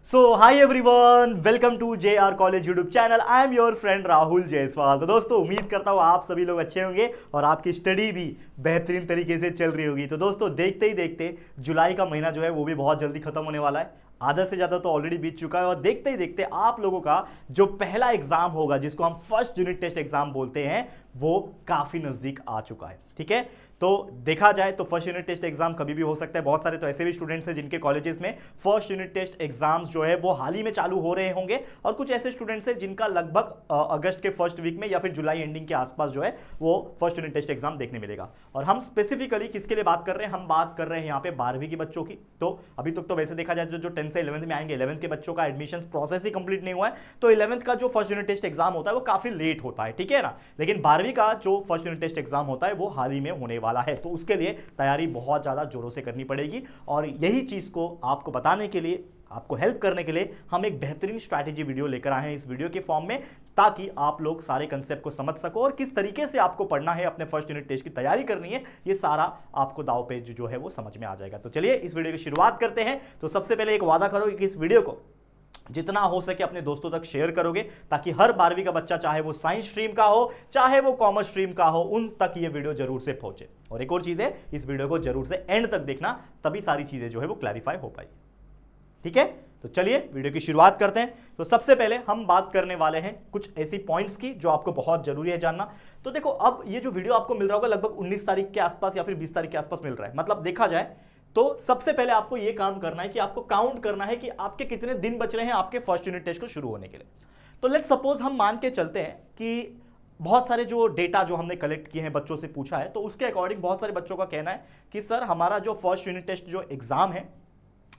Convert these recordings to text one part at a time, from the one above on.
So hi everyone, welcome to J R college YouTube channel. I am your friend Rahul Jaiswal. तो दोस्तों, उम्मीद करता हूँ आप सभी लोग अच्छे होंगे और आपकी स्टडी भी बेहतरीन तरीके से चल रही होगी। तो दोस्तों, देखते ही देखते जुलाई का महीना जो है वो भी बहुत जल्दी खत्म होने वाला है। आधा से ज़्यादा तो ऑलरेडी बीत चुका है और देखते ही देखते आप लोगों का जो पहला एग्जाम होगा, जिसको हम फर्स्ट यूनिट टेस्ट एग्जाम बोलते हैं, वो काफ़ी नज़दीक आ चुका है। ठीक है, तो देखा जाए तो फर्स्ट यूनिट टेस्ट एग्जाम कभी भी हो सकता है। बहुत सारे तो ऐसे भी स्टूडेंट्स हैं जिनके कॉलेजेस में फर्स्ट यूनिट टेस्ट एग्जाम्स जो है वो हाल ही में चालू हो रहे होंगे, और कुछ ऐसे स्टूडेंट्स हैं जिनका लगभग अगस्त के फर्स्ट वीक में या फिर जुलाई एंडिंग के आसपास जो है वो फर्स्ट यूनिट टेस्ट एग्जाम देखने मिलेगा। और हम स्पेसिफिकली किसके लिए बात कर रहे हैं? हम बात कर रहे हैं यहाँ पे 12वीं के बच्चों की। तो अभी तक तो वैसे देखा जाए जो 10th से 11th में आएंगे, 11th के बच्चों का एडमिशन प्रोसेस ही कंप्लीट नहीं हुआ है, तो 11th का जो फर्स्ट यूनिट टेस्ट एग्जाम होता है वो काफी लेट होता है। ठीक है ना, लेकिन 12वीं का जो फर्स्ट यूनिट टेस्ट एग्जाम होता है वो हाल ही में होने वाला है। तो उसके लिए तैयारी बहुत ज्यादा जोरों से करनी पड़ेगी, और यही चीज को आपको बताने के लिए, आपको हेल्प करने के लिए हम एक बेहतरीन स्ट्रैटेजी वीडियो लेकर आए हैं इस वीडियो के फॉर्म में, ताकि आप लोग सारे कंसेप्ट को समझ सको और किस तरीके से आपको पढ़ना है, अपने फर्स्ट यूनिट टेस्ट की तैयारी करनी है, ये सारा आपको दाव पेच जो है वो समझ में आ जाएगा। तो चलिए इस वीडियो की शुरुआत करते हैं। तो सबसे पहले एक वादा करो कि इस वीडियो को जितना हो सके अपने दोस्तों तक शेयर करोगे, ताकि हर 12वीं का बच्चा, चाहे वो साइंस स्ट्रीम का हो चाहे वो कॉमर्स स्ट्रीम का हो, उन तक ये वीडियो जरूर से पहुंचे। और एक और चीज है, इस वीडियो को जरूर से एंड तक देखना, तभी सारी चीजें जो है वो क्लैरिफाई हो पाई। ठीक है, तो चलिए वीडियो की शुरुआत करते हैं। तो सबसे पहले हम बात करने वाले हैं कुछ ऐसी पॉइंट्स की जो आपको बहुत जरूरी है जानना। तो देखो, अब ये जो वीडियो आपको मिल रहा होगा लगभग 19 तारीख के आसपास या फिर 20 तारीख के आसपास मिल रहा है। मतलब देखा जाए तो सबसे पहले आपको यह काम करना है कि आपको काउंट करना है कि आपके कितने दिन बच रहे हैं आपके फर्स्ट यूनिट टेस्ट को शुरू होने के लिए। तो लेट्स सपोज हम मान के चलते हैं कि बहुत सारे जो डेटा जो हमने कलेक्ट किए हैं, बच्चों से पूछा है, तो उसके अकॉर्डिंग बहुत सारे बच्चों का कहना है कि सर हमारा जो फर्स्ट यूनिट टेस्ट जो एग्जाम है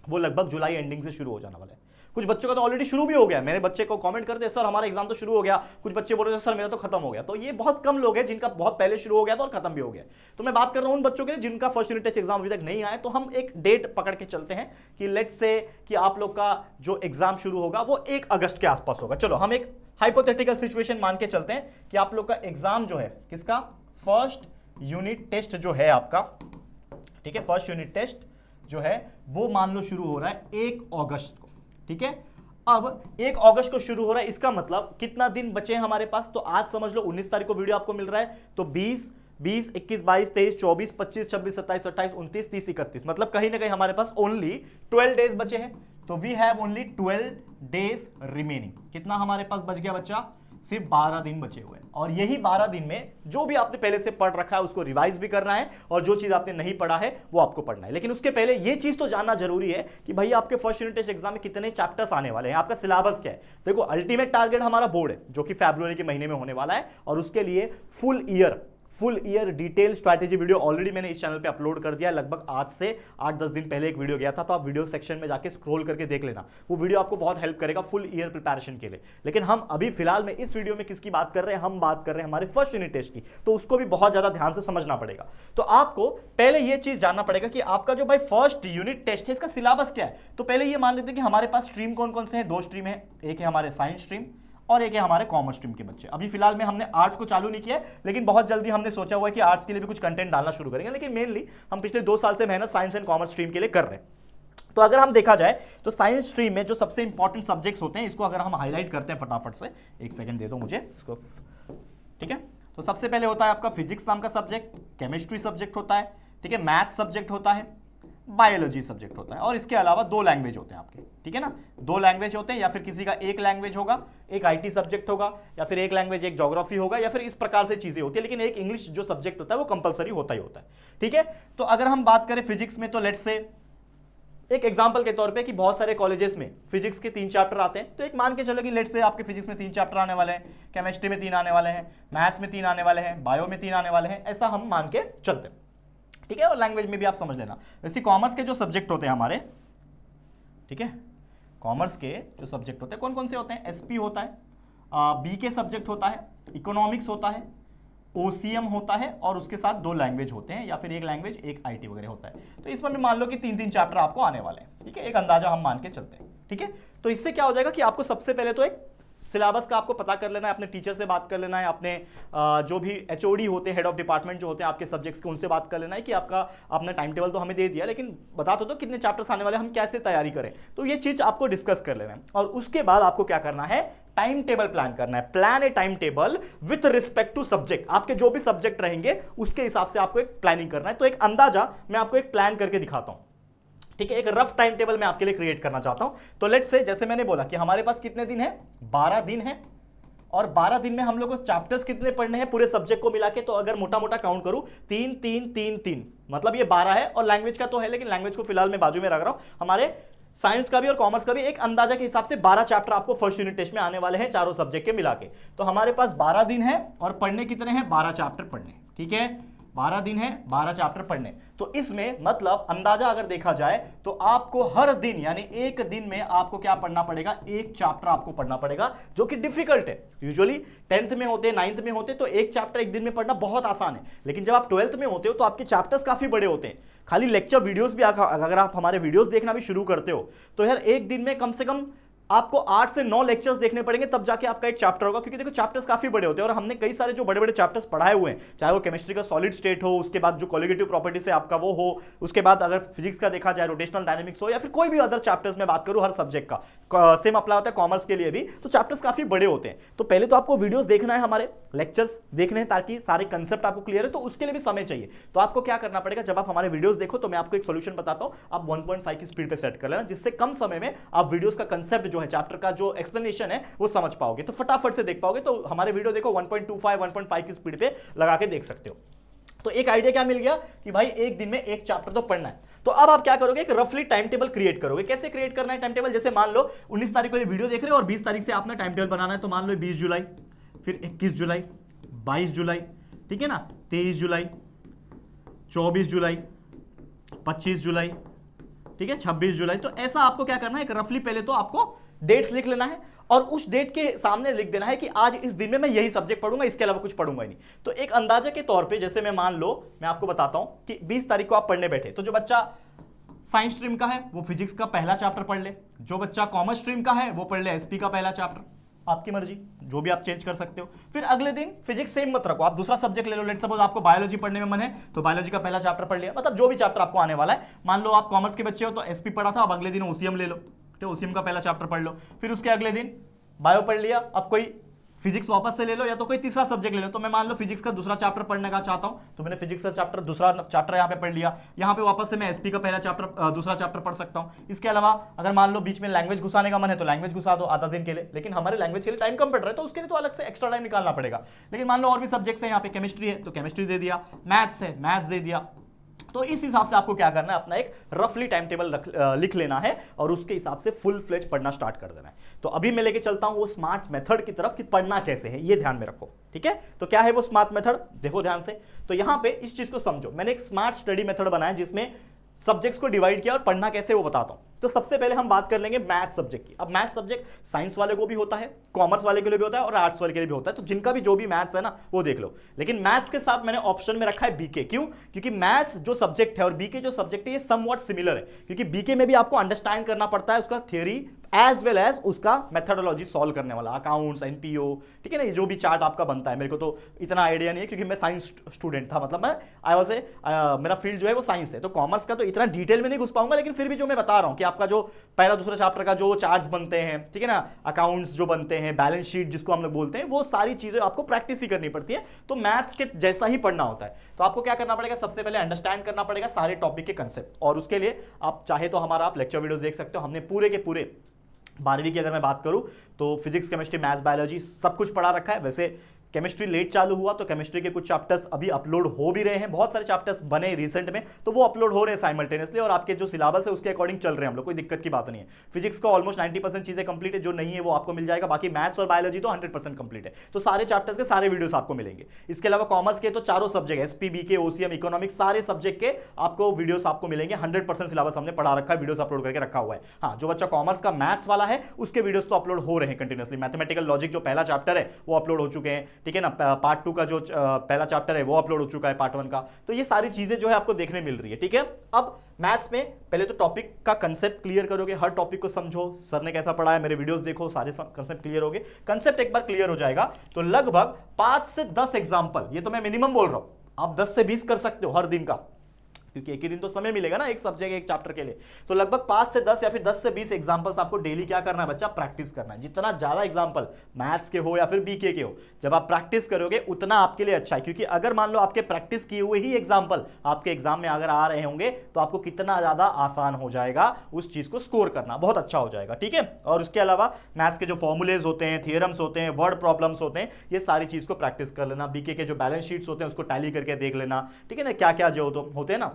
वो लगभग जुलाई एंडिंग से शुरू हो जाने वाला है। कुछ बच्चों का तो ऑलरेडी शुरू भी हो गया। मेरे बच्चे को कमेंट करते हैं सर हमारा एग्जाम तो शुरू हो गया, कुछ बच्चे बोल रहे हैं सर मेरा तो खत्म हो गया। तो ये बहुत कम लोग हैं जिनका बहुत पहले शुरू हो गया था और खत्म भी हो गया। तो मैं बात कर रहा हूं उन बच्चों के लिए जिनका फर्स्ट यूनिट टेस्ट एग्जाम अभी तक नहीं आया। तो हम एक डेट पकड़ के चलते हैं कि लेट्स से कि आप लोग का जो एग्जाम शुरू होगा वो 1 अगस्त के आसपास होगा। चलो हम एक हाइपोथेटिकल सिचुएशन मान के चलते हैं कि आप लोग का एग्जाम जो है, किसका? फर्स्ट यूनिट टेस्ट जो है आपका, ठीक है, फर्स्ट यूनिट टेस्ट जो है वो मान लो शुरू हो रहा है 1 अगस्त को। ठीक है, अब 1 अगस्त को शुरू हो रहा है, इसका मतलब कितना दिन बचे हैं हमारे पास? तो आज समझ लो 19 तारीख को वीडियो आपको मिल रहा है, तो 20, 21, 22, 23, 24, 25, 26, 27, 28, 29, 30, 31, मतलब कहीं ना कहीं हमारे पास ओनली 12 डेज बचे हैं। तो we have only 12 days remaining. कितना हमारे पास बच गया बच्चा? सिर्फ 12 दिन बचे हुए हैं। और यही 12 दिन में जो भी आपने पहले से पढ़ रखा है उसको रिवाइज भी करना है, और जो चीज आपने नहीं पढ़ा है वो आपको पढ़ना है। लेकिन उसके पहले ये चीज तो जानना जरूरी है कि भाई आपके फर्स्ट यूनिट टेस्ट एग्जाम में कितने चैप्टर्स आने वाले हैं, आपका सिलेबस क्या है। देखो, अल्टीमेट टारगेट हमारा बोर्ड है जो कि फरवरी के महीने में होने वाला है, और उसके लिए full year detail strategy video already मैंने इस चैनल पे अपलोड कर दिया है। लगभग आज से 8-10 दिन पहले एक वीडियो गया था, तो आप वीडियो सेक्शन में जाके स्क्रॉल करके देख लेना। वो वीडियो आपको बहुत हेल्प करेगा फुल ईयर प्रिपरेशन के लिए। लेकिन हम अभी फिलहाल में इस वीडियो में किसकी बात कर रहे हैं? हम बात कर रहे हैं हमारे फर्स्ट यूनिट टेस्ट की। तो उसको भी बहुत ज्यादा ध्यान से समझना पड़ेगा। तो आपको पहले ये चीज जानना पड़ेगा कि आपका जो भाई फर्स्ट यूनिट टेस्ट है इसका सिलेबस क्या है। तो पहले ये मान लेते हैं कि हमारे पास स्ट्रीम कौन कौन से हैं? 2 स्ट्रीम है, एक है हमारे साइंस स्ट्रीम और एक है हमारे कॉमर्स स्ट्रीम के बच्चे। अभी फिलहाल में हमने आर्ट्स को चालू नहीं किया है, लेकिन बहुत जल्दी हमने सोचा हुआ है कि आर्ट्स के लिए भी कुछ कंटेंट डालना शुरू करेंगे। लेकिन मेनली हम पिछले 2 साल से मेहनत साइंस एंड कॉमर्स स्ट्रीम के लिए कर रहे हैं। तो अगर हम देखा जाए तो साइंस स्ट्रीम में जो सबसे इंपॉर्टेंट सब्जेक्ट्स होते हैं, इसको अगर हम हाईलाइट करते हैं फटाफट से, 1 सेकंड दे दो मुझे इसको। ठीक है, तो सबसे पहले होता है आपका फिजिक्स नाम का सब्जेक्ट, केमिस्ट्री सब्जेक्ट होता है, ठीक है, मैथ सब्जेक्ट होता है, बायोलॉजी सब्जेक्ट होता है, और इसके अलावा 2 लैंग्वेज होते हैं आपके। ठीक है ना, 2 लैंग्वेज होते हैं, या फिर किसी का 1 लैंग्वेज होगा, एक आईटी सब्जेक्ट होगा, या फिर 1 लैंग्वेज एक ज्योग्राफी होगा, या फिर इस प्रकार से चीजें होती है। लेकिन एक इंग्लिश जो सब्जेक्ट होता है वो कंपलसरी होता ही होता है। ठीक है, तो अगर हम बात करें फिजिक्स में, तो लेट्स से एक एग्जांपल के तौर पे कि बहुत सारे कॉलेजेस में फिजिक्स के 3 चैप्टर आते हैं, तो एक मान के चलो कि लेट्स से आपके फिजिक्स में 3 चैप्टर आने वाले हैं, केमिस्ट्री में 3 आने वाले हैं, मैथ्स में 3 आने वाले हैं, बायो में 3 आने वाले हैं, ऐसा हम मान के चलते हैं। ठीक है, और लैंग्वेज में भी आप समझ लेना। वैसे कॉमर्स के जो सब्जेक्ट होते हैं हमारे, ठीक है, कॉमर्स के जो सब्जेक्ट होते हैं कौन कौन से होते हैं? एसपी होता है, बी के सब्जेक्ट होता है, इकोनॉमिक्स होता है, ओसीएम होता है, और उसके साथ 2 लैंग्वेज होते हैं, या फिर 1 लैंग्वेज एक आईटी वगैरह होता है। तो इसमें भी मान लो कि 3-3 चैप्टर आपको आने वाले हैं। ठीक है, एक अंदाजा हम मान के चलते हैं। ठीक है, तो इससे क्या हो जाएगा कि आपको सबसे पहले तो एक सिलेबस का आपको पता कर लेना है, अपने टीचर से बात कर लेना है, अपने जो भी एचओडी होते हैं, हेड ऑफ डिपार्टमेंट जो होते हैं आपके सब्जेक्ट्स के, उनसे बात कर लेना है कि आपका आपने टाइम टेबल तो हमें दे दिया, लेकिन बता तो दो कितने चैप्टर्स आने वाले, हम कैसे तैयारी करें। तो ये चीज आपको डिस्कस कर लेना है। और उसके बाद आपको क्या करना है, टाइम टेबल प्लान करना है। Plan a time table with respect to subject. आपके जो भी सब्जेक्ट रहेंगे उसके हिसाब से आपको एक प्लानिंग करना है। तो एक अंदाजा मैं आपको एक प्लान करके दिखाता हूं, ठीक है। एक रफ टाइम टेबल मैं आपके लिए क्रिएट करना चाहता हूं। तो लेट्स से, जैसे मैंने बोला कि हमारे पास कितने दिन है, 12 दिन है, और 12 दिन में हम लोग को चैप्टर्स कितने पढ़ने हैं पूरे सब्जेक्ट को मिला के। तो अगर मोटा मोटा काउंट करूं, 3 3 3 3, मतलब ये 12 है। और लैंग्वेज का तो है, लेकिन लैंग्वेज को फिलहाल मैं बाजू में रख रहा हूं। हमारे साइंस का भी और कॉमर्स का भी एक अंदाजा के हिसाब से 12 चैप्टर आपको फर्स्ट यूनिट टेस्ट में आने वाले हैं, चारों सब्जेक्ट के मिला के। तो हमारे पास 12 दिन है और पढ़ने कितने हैं, 12 चैप्टर पढ़ने, ठीक है। 12 दिन है, 12 चैप्टर पढ़ने। तो इसमें मतलब अंदाजा अगर देखा जाए तो आपको हर दिन यानी एक दिन में आपको क्या पढ़ना पड़ेगा, एक चैप्टर आपको पढ़ना पड़ेगा, जो कि डिफिकल्ट है। यूजुअली 10th में होते, 9th में होते तो एक चैप्टर एक दिन में पढ़ना बहुत आसान है, लेकिन जब आप 12th में होते हो तो आपके चैप्टर्स काफी बड़े होते हैं। खाली लेक्चर वीडियोस भी अगर आप हमारे वीडियोस देखना भी शुरू करते हो तो यार एक दिन में कम से कम आपको 8 से 9 लेक्चर्स देखने पड़ेंगे, तब जाके आपका एक चैप्टर होगा। क्योंकि देखो चैप्टर्स काफी बड़े होते हैं और हमने कई सारे जो बड़े बड़े चैप्टर्स पढ़ाए हुए हैं, चाहे वो केमिस्ट्री का सॉलिड स्टेट हो, उसके बाद जो कोलिगेटिव प्रॉपर्टी से आपका वो हो, उसके बाद अगर फिजिक्स का देखा जाए रोटेशनल डायनेमिक्स हो, या फिर कोई भी अदर चैप्टर्स में बात करूं, हर सब्जेक्ट का सेम अप्लाई होता है कॉमर्स के लिए भी। तो चैप्टर्स काफी बड़े होते हैं। तो पहले तो आपको वीडियोस देखना है, हमारे लेक्चर्स देखने हैं, ताकि सारे कंसेप्ट आपको क्लियर है। तो उसके लिए भी समय चाहिए। तो आपको क्या करना पड़ेगा, जब आप हमारे वीडियोस देखो तो मैं आपको एक सोल्यूशन बताता हूं, आप 1.5 की स्पीड पे सेट कर लेना, जिससे कम समय में आप वीडियोस का कंसेप्ट जो है, चैप्टर का जो एक्सप्लेनेशन है वो समझ पाओगे, तो फटाफट से देख पाओगे। तो हमारे वीडियो देखो 1.25 1.5 की स्पीड पे लगा के देख सकते हो। तो एक आइडिया क्या मिल गया कि भाई एक दिन में एक चैप्टर तो पढ़ना है। तो अब आप क्या करोगे, एक रफली टाइम टेबल क्रिएट करोगे। कैसे क्रिएट करना है टाइम टेबल, जैसे मान लो 19 तारीख को ये वीडियो देख रहे हो और 20 तारीख से आपने टाइम टेबल बनाना है। तो मान लो 20 जुलाई, फिर 21 जुलाई, 22 जुलाई, ठीक है ना, 23 जुलाई, 24 जुलाई, 25 जुलाई, ठीक है, 26 जुलाई। तो ऐसा आपको क्या करना है, एक रफली पहले तो आपको डेट्स लिख लेना है और उस डेट के सामने लिख देना है कि आज इस दिन में मैं यही सब्जेक्ट पढ़ूंगा, इसके अलावा कुछ पढ़ूंगा ही नहीं। तो एक अंदाजे के तौर पे, जैसे मैं मान लो, मैं आपको बताता हूं कि 20 तारीख को आप पढ़ने बैठे, तो जो बच्चा साइंस स्ट्रीम का है वो फिजिक्स का पहला चैप्टर पढ़ ले, जो बच्चा कॉमर्स स्ट्रीम का है वो पढ़ ले एसपी का पहला चैप्टर, आपकी मर्जी, जो भी आप चेंज कर सकते हो। फिर अगले दिन फिजिक्स सेम मत रखो, आप दूसरा सब्जेक्ट ले लो। लेट्स सपोज आपको बायोलॉजी पढ़ने में मन है तो बायोलॉजी का पहला चैप्टर पढ़ लिया, मतलब जो भी चैप्टर आपको आने वाला है। मान लो आप कॉमर्स के बच्चे हो तो एसपी पढ़ा था, अब अगले दिन ओसीएम ले लो, तो ओसीएम का पहला चैप्टर पढ़ लो। फिर उसके अगले दिन बायो पढ़ लिया, अब कोई फिजिक्स वापस से ले लो या तो कोई तीसरा सब्जेक्ट ले लो। तो मैं मान लो फिजिक्स का दूसरा चैप्टर पढ़ने का चाहता हूं, तो मैंने फिजिक्स का चैप्टर दूसरा चैप्टर यहां पे पढ़ लिया। यहां पे वापस से मैं एसपी का पहला चैप्टर दूसरा चैप्टर पढ़ सकता हूं। इसके अलावा अगर मान लो बीच में लैंग्वेज घुसाने का मन है तो लैंग्वेज घुसा दो आधा दिन के लिए, लेकिन हमारे लैंग्वेज के लिए टाइम कम पड़ रहा है तो उसके लिए तो अलग से एक्स्ट्रा टाइम निकालना पड़ेगा। लेकिन मान लो और भी सब्जेक्ट्स है, यहाँ पे केमिस्ट्री है तो केमिस्ट्री दे दिया, मैथ्स है मैथ्स दे दिया। तो इस हिसाब से आपको क्या करना है, अपना एक रफली टाइम टेबल लिख लेना है और उसके हिसाब से फुल फ्लेज पढ़ना स्टार्ट कर देना है। तो अभी मैं लेके चलता हूं वो स्मार्ट मेथड की तरफ कि पढ़ना कैसे है, ये ध्यान में रखो, ठीक है। तो क्या है वो स्मार्ट मेथड, देखो ध्यान से। तो यहां पे इस चीज को समझो, मैंने एक स्मार्ट स्टडी मेथड बनाया जिसमें सब्जेक्ट्स को डिवाइड किया और पढ़ना कैसे वो बताता हूं। तो सबसे पहले हम बात कर लेंगे मैथ सब्जेक्ट की। अब मैथ सब्जेक्ट साइंस वाले को भी होता है, कॉमर्स वाले के लिए भी होता है और आर्ट्स वाले के लिए भी होता है। तो जिनका भी जो भी मैथ्स है ना वो देख लो। लेकिन मैथ्स के साथ मैंने ऑप्शन में रखा है बीके। क्यों? क्योंकि मैथ्स जो सब्जेक्ट है और बीके जो सब्जेक्ट है ये समवॉट सिमिलर है, क्योंकि बीके में भी आपको अंडरस्टैंड करना पड़ता है उसका थ्योरी एज वेल एज उसका मेथडोलॉजी सॉल्व करने वाला, अकाउंट्स, एनपीओ, ठीक है ना, ये जो भी चार्ट आपका बनता है। मेरे को तो इतना आइडिया नहीं है क्योंकि मैं साइंस स्टूडेंट था, मतलब मैं मेरा फील्ड जो है वो साइंस है। तो कॉमर्स का तो इतना डिटेल में नहीं घुस पाऊंगा, लेकिन फिर भी जो मैं बता रहा हूं कि आपका जो पहला दूसरा चैप्टर का जो चार्ट्स बनते हैं, ठीक है ना, अकाउंट्स जो बनते हैं, बैलेंस शीट जिसको हम लोग बोलते हैं, वो सारी चीजें आपको प्रैक्टिस ही करनी पड़ती है। तो मैथ्स के जैसा ही पढ़ना होता है। तो आपको क्या करना पड़ेगा, सबसे पहले अंडरस्टैंड करना पड़ेगा सारे टॉपिक के कंसेप्ट, और उसके लिए आप चाहे तो हमारा आप लेक्चर वीडियोस देख सकते हो। हमने पूरे के पूरे 12वीं की अगर मैं बात करूं तो फिजिक्स, केमिस्ट्री, मैथ्स, बायोलॉजी सब कुछ पढ़ा रखा है। वैसे केमिस्ट्री लेट चालू हुआ तो केमिस्ट्री के कुछ चैप्टर्स अभी अपलोड हो भी रहे हैं, बहुत सारे चैप्टर्स बने रिसेंट में, तो वो अपलोड हो रहे हैं साइमल्टेनियसली, और आपके जो सिलेबस है उसके अकॉर्डिंग चल रहे हैं हम लोग, कोई दिक्कत की बात नहीं है। फिजिक्स का ऑलमोस्ट 90% चीजें कंप्लीट है, जो नहीं है वो आपको मिल जाएगा। बाकी मैथ्स और बायोलॉजी तो 100% कंप्लीट है, तो सारे चैप्टर्स के सारे वीडियोस आपको मिलेंगे। इसके अलावा कॉमर्स के तो चारों subject SP, BK, OCM, economics, सारे सब्जेक्ट के आपको वीडियोस आपको मिलेंगे। 100% सिलेबस हमने पढ़ा रखा है, वीडियोस अपलोड करके रखा हुआ है। हाँ, जो बच्चा कॉमर्स का मैथ्स वाला है उसके वीडियोस तो अपलोड हो रहे हैं कंटिन्यूअसली। मैथमेटिकल लॉजिक जो पहला चैप्टर है वो अपलोड हो चुके हैं, ठीक है ना, पार्ट 2 का जो पहला चैप्टर है वो अपलोड हो चुका है पार्ट 1 का। तो ये सारी चीजें जो है आपको देखने मिल रही है, ठीक है। अब मैथ्स में पहले तो टॉपिक का कंसेप्ट क्लियर करोगे, हर टॉपिक को समझो, सर ने कैसा पढ़ाया, मेरे वीडियोस देखो, सारे कंसेप्ट क्लियर हो गए। कंसेप्ट एक बार क्लियर हो जाएगा तो लगभग 5 से 10 एग्जांपल, ये तो मैं मिनिमम बोल रहा हूं, आप 10 से 20 कर सकते हो हर दिन का, क्योंकि एक ही दिन तो समय मिलेगा ना एक सब्जेक्ट एक चैप्टर के लिए। तो लगभग 5 से 10 या फिर 10 से 20 एग्जांपल्स आपको डेली क्या करना है बच्चा, प्रैक्टिस करना है। जितना ज्यादा एग्जांपल मैथ्स के हो या फिर बीके के हो, जब आप प्रैक्टिस करोगे उतना आपके लिए अच्छा है। क्योंकि अगर मान लो आपके प्रैक्टिस किए हुए ही एग्जांपल आपके एग्जाम में अगर आ रहे होंगे तो आपको कितना ज्यादा आसान हो जाएगा उस चीज को स्कोर करना, बहुत अच्छा हो जाएगा, ठीक है। और उसके अलावा मैथ्स के जो फॉर्मुलेज होते हैं, थियरम्स होते हैं, वर्ड प्रॉब्लम्स होते हैं, ये सारी चीज को प्रैक्टिस कर लेना। बीके के जो बैलेंस शीट्स होते हैं उसको टैली करके देख लेना, ठीक है ना, क्या क्या जो होते हैं ना,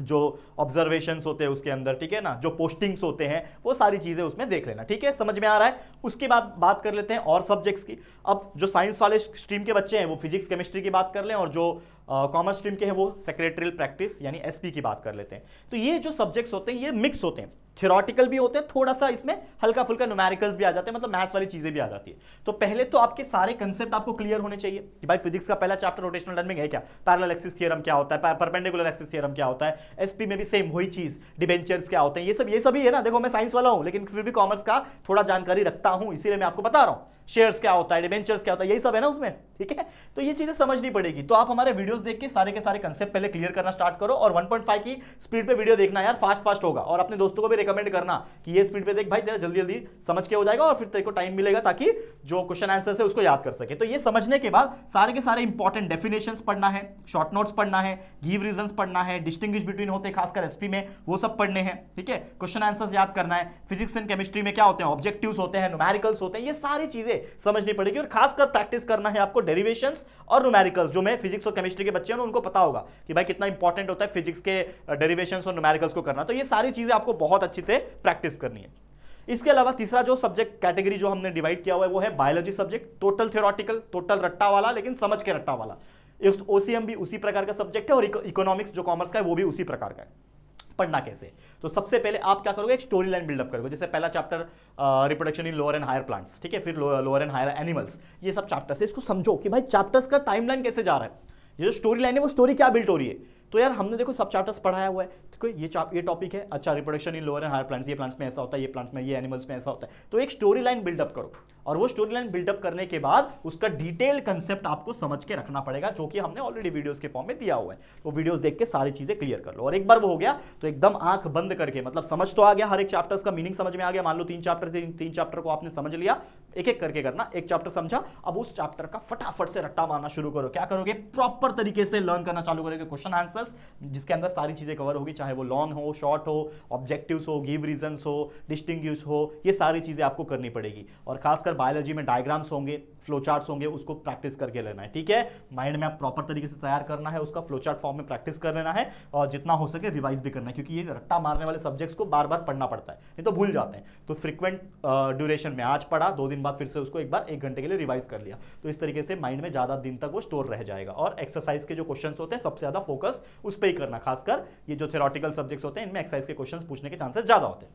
जो ऑब्जर्वेशंस होते हैं उसके अंदर, ठीक है ना, जो पोस्टिंग्स होते हैं, वो सारी चीजें उसमें देख लेना, ठीक है, समझ में आ रहा है। उसके बाद बात कर लेते हैं और सब्जेक्ट्स की। अब जो साइंस वाले स्ट्रीम के बच्चे हैं वो फिजिक्स केमिस्ट्री की बात कर लें, और जो कॉमर्स स्ट्रीम के हैं वो सेक्रेटरियल प्रैक्टिस यानी एसपी की बात कर लेते हैं। तो ये जो सब्जेक्ट्स होते हैं ये मिक्स होते हैं, थ्योरेटिकल भी होते हैं, थोड़ा सा इसमें हल्का फुल्का न्यूमेरिकल्स भी आ जाते हैं, मतलब मैथ्स वाली चीजें भी आ जाती है। तो पहले तो आपके सारे कंसेप्ट आपको क्लियर होने चाहिए कि भाई फिजिक्स का पहला चैप्टर रोटेशनल डायनामिक है क्या, पैरेलल एक्सिस थ्योरम क्या होता है, परपेंडिकुलर एक्सिस थ्योरम क्या होता है, एसपी में भी सेम वही चीज, डिबेंचर्स क्या होते हैं, ये सब ही है ना। देखो मैं साइंस वाला हूं लेकिन फिर भी कॉमर्स का थोड़ा जानकारी रखता हूं, इसीलिए मैं आपको बता रहा हूं। शेयर्स क्या होता है, डिबेंचर्स क्या होता है, यही सब है ना उसमें, ठीक है। तो ये चीजें समझनी पड़ेगी। तो आप हमारे वीडियोस देख के सारे कंसेप्ट पहले क्लियर करना स्टार्ट करो, और 1.5 की स्पीड पे वीडियो देखना यार, फास्ट होगा। और अपने दोस्तों को भी रिकमेंड करना कि ये स्पीड पे देख भाई, तेरा जल्दी समझ के हो जाएगा और फिर तेरे को टाइम मिलेगा ताकि जो क्वेश्चन आंसर है उसको याद कर सके। तो ये समझने के बाद सारे के सारे इंपॉर्टेंट डेफिनेशंस पढ़ना है, शॉर्ट नोट्स पढ़ना है, गिव रीजंस पढ़ना है, डिस्टिंग्विश बिटवीन होते हैं खासकर एसपी में, वो सब पढ़ने हैं, ठीक है। क्वेश्चन आंसर्स याद करना है। फिजिक्स एंड केमिस्ट्री में क्या होते हैं, ऑब्जेक्टिव्स होते हैं, न्यूमेरिकल्स होते हैं, ये सारी चीजें समझनी पड़ेगी। और खासकर प्रैक्टिस करना है आपको डेरिवेशंस और न्यूमेरिकल्स, जो मैं फिजिक्स और केमिस्ट्री के बच्चे हैं उनको पता होगा कि भाई कितना इंपॉर्टेंट होता है फिजिक्स के डेरिवेशंस और न्यूमेरिकल्स को करना। तो ये सारी चीजें आपको बहुत अच्छी से प्रैक्टिस करनी है। इसके अलावा तीसरा जो सब्जेक्ट कैटेगरी जो हमने डिवाइड किया हुआ है वो है biology subject, total theoretical, total रट्टा वाला, लेकिन समझ के रट्टा वाला। ओसीएम भी उसी प्रकार का सब्जेक्ट है, और इकोनॉमिक्स जो कॉमर्स का है वो भी उसी प्रकार का है। पढ़ना कैसे, तो सबसे पहले आप क्या करोगे, एक स्टोरी लाइन बिल्डअप करोगे। जैसे पहला chapter reproduction in lower and higher plants, ठीक है, फिर लोअर एंड हायर एनिमल्स, ये सब चैप्टर्स है। इसको समझो कि भाई चैप्टर्स का टाइमलाइन कैसे जा रहा है, ये जो स्टोरी लाइन है वो स्टोरी क्या बिल्ड हो रही है। तो यार हमने देखो सब चैप्टर्स पढ़ाया हुआ है, तो ये टॉपिक है, अच्छा reproduction in lower and higher plants, ये प्लांट्स में ऐसा होता है, ये प्लांट्स में, ये एनिमल्स में ऐसा होता है। तो एक स्टोरी लाइन बिल्डअप करो, और वो स्टोरी लाइन बिल्डअप करने के बाद उसका डिटेल कंसेप्ट आपको समझ के रखना पड़ेगा, जो कि हमने ऑलरेडी वीडियोस के फॉर्म में दिया हुआ है। तो वीडियोस देख के सारी चीजें क्लियर कर लो, और एक बार वो हो गया तो एकदम आंख बंद करके, मतलब समझ तो आ गया, हर एक चैप्टर्स का मीनिंग समझ में आ गया। मान लो 3 चैप्टर थे, 3 चैप्टर को आपने समझ लिया, एक एक करके करना, एक चैप्टर समझा, अब उस चैप्टर का फटाफट से रट्टा मारना शुरू करो। क्या करोगे, प्रॉपर तरीके से लर्न करना चालू करोगे, क्वेश्चन आंसर्स जिसके अंदर सारी चीजें कवर होगी, चाहे वो लॉन्ग हो, शॉर्ट हो, ऑब्जेक्टिव्स हो, गिव रीजंस हो, डिस्टिंग्विश हो, ये सारी चीजें आपको करनी पड़ेगी। और खासकर बायोलॉजी में डायग्राम्स होंगे, फ्लो चार्ट्स होंगे, उसको प्रैक्टिस करके लेना है, ठीक है। माइंड में आप प्रॉपर तरीके से तैयार करना है, उसका फ्लो चार्ट फॉर्म में प्रैक्टिस कर लेना है, और जितना हो सके रिवाइज भी करना है, क्योंकि ये रट्टा मारने वाले सब्जेक्ट्स को बार बार पढ़ना पड़ता है, नहीं तो भूल जाते हैं। तो फ्रीक्वेंट ड्यूरेशन में आज पढ़ा, 2 दिन बाद फिर से उसको एक बार 1 घंटे के लिए रिवाइज कर लिया, तो इस तरीके से माइंड में ज्यादा दिन तक वो स्टोर रह जाएगा। और एक्सरसाइज के जो क्वेश्चन होते हैं सबसे ज्यादा फोकस उस पर ही करना, खासकर ये जो थ्योरेटिकल सब्जेक्ट्स होते हैं इनमें एक्सरसाइज के क्वेश्चन पूछने के चांसेस ज्यादा होते हैं,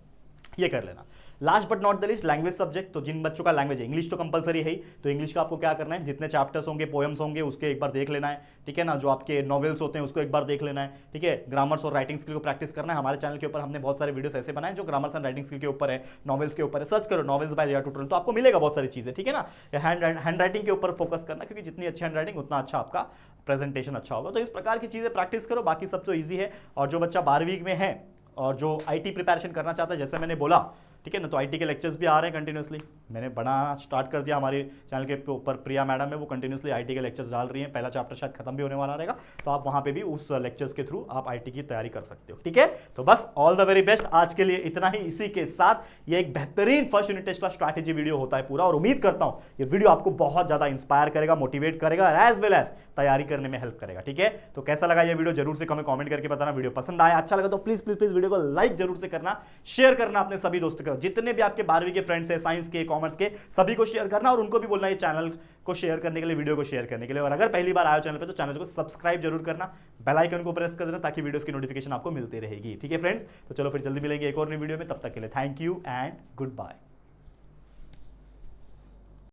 ये कर लेना। Last but not the least language subject, तो जिन बच्चों का लैंग्वेज है, इंग्लिश तो कंपलसरी है ही, तो इंग्लिश का आपको क्या करना है, जितने चैप्टर्स होंगे, पोएम्स होंगे, उसके एक बार देख लेना है, ठीक है ना, जो आपके नॉवेल्स होते हैं उसको एक बार देख लेना है, ठीक है। ग्रामर्स और राइटिंग स्किल को प्रैक्टिस करना है। हमारे चैनल के ऊपर हमने बहुत सारे वीडियोस ऐसे बनाए जो ग्रामर्स एंड राइटिंग स्किल के ऊपर है, नॉवेल्स के ऊपर है, सर्च करो नॉवेल्स बाय जेआर ट्यूटोरियल, तो आपको मिलेगा बहुत सारी चीजें, ठीक है ना। हैंड राइटिंग के ऊपर फोकस करना, क्योंकि जितनी अच्छी हैंड राइटिंग उतना अच्छा आपका प्रेजेंटेशन अच्छा होगा। तो इस प्रकार की चीजें प्रैक्टिस करो, बाकी सब तो ईजी है। और जो बच्चा 12वीं में है और जो आईटी प्रिपरेशन करना चाहता है, जैसे मैंने बोला, ठीक है ना, तो आईटी के लेक्चर्स भी आ रहे हैं कंटिन्यूसली, मैंने बनाना स्टार्ट कर दिया। हमारे चैनल के ऊपर प्रिया मैडम है, वो कंटिन्यूसली आईटी के लेक्चर्स डाल रही हैं, पहला चैप्टर शायद खत्म भी होने वाला रहेगा, तो आप वहाँ पे भी उस लेक्चर्स के थ्रू आप आईटी की तैयारी कर सकते हो, ठीक है। तो बस ऑल द वेरी बेस्ट, आज के लिए इतना ही। इसी के साथ ये एक बेहतरीन फर्स्ट यूनिट टेस्ट का स्ट्रैटेजी वीडियो होता है पूरा, और उम्मीद करता हूँ ये वीडियो आपको बहुत ज़्यादा इंस्पायर करेगा, मोटिवेट करेगा, एज वेल एज तैयारी करने में हेल्प करेगा, ठीक है। तो कैसा लगा ये वीडियो जरूर से कमेंट करके बताना। वीडियो पसंद आया, अच्छा लगा तो प्लीज प्लीज प्लीज वीडियो को लाइक जरूर से करना, शेयर करना अपने सभी दोस्तों के साथ, जितने भी आपके 12वीं के फ्रेंड्स है, साइंस के, कॉमर्स के, सभी को शेयर करना, और उनको भी बोलना ये चैनल को शेयर करने के लिए, वीडियो को शेयर करने के लिए। और अगर पहली बार आए चैनल पे तो चैनल को सब्सक्राइब जरूर करना, बेल आइकन को प्रेस कर देना, ताकि वीडियोस की नोटिफिकेशन आपको मिलती रहेगी, ठीक है फ्रेंड्स। तो चलो फिर जल्दी मिलेंगे एक और नई वीडियो में, तब तक के लिए thank you and good bye.